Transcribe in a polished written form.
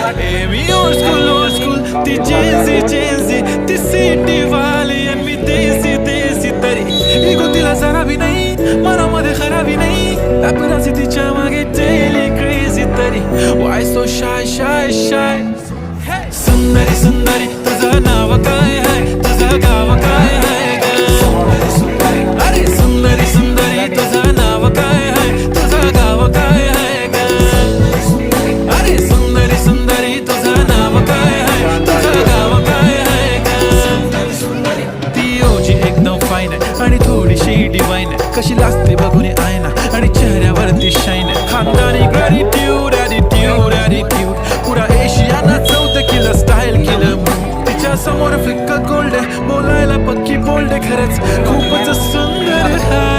मी old school ती चेंजी ती city वाली आणि मी देसी तरी इगो तिला जरा भी नाही मनामध्ये खराबी नाही अपराधी तिच्या मागे डेली क्रेझी तरी why so shy सुंदरी तुझं नाव काय आहे तुझं गाव काय आहे अरे सुंदरी तुझं नाव काय आहे तुझं गाव काय आहे अरे सुंदरी तुझं नाव काय आहे तुझं गाव काय आहे ती ओजी एकदम फाईन आहे आणि थोडीशी डिवाईन आहे कशी लाजते बघून आयना आणि चेहऱ्यावरती शाईन आहे खानदानी ग्रॅटिट्यूड पुरा एशियाना चौथ किलो स्टाईल केलं तिच्या समोर फिक्का गोल्ड आहे बोलायला पक्की बोल्ड आहे खरंच खूपच सुंदर आहे